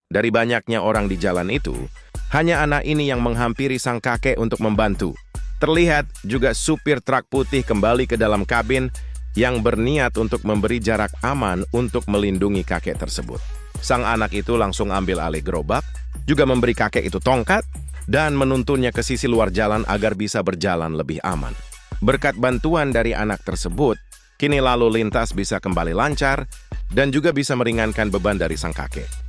Dari banyaknya orang di jalan itu, hanya anak ini yang menghampiri sang kakek untuk membantu. Terlihat juga supir truk putih kembali ke dalam kabin yang berniat untuk memberi jarak aman untuk melindungi kakek tersebut. Sang anak itu langsung ambil alih gerobak, juga memberi kakek itu tongkat, dan menuntunnya ke sisi luar jalan agar bisa berjalan lebih aman. Berkat bantuan dari anak tersebut, kini lalu lintas bisa kembali lancar dan juga bisa meringankan beban dari sang kakek.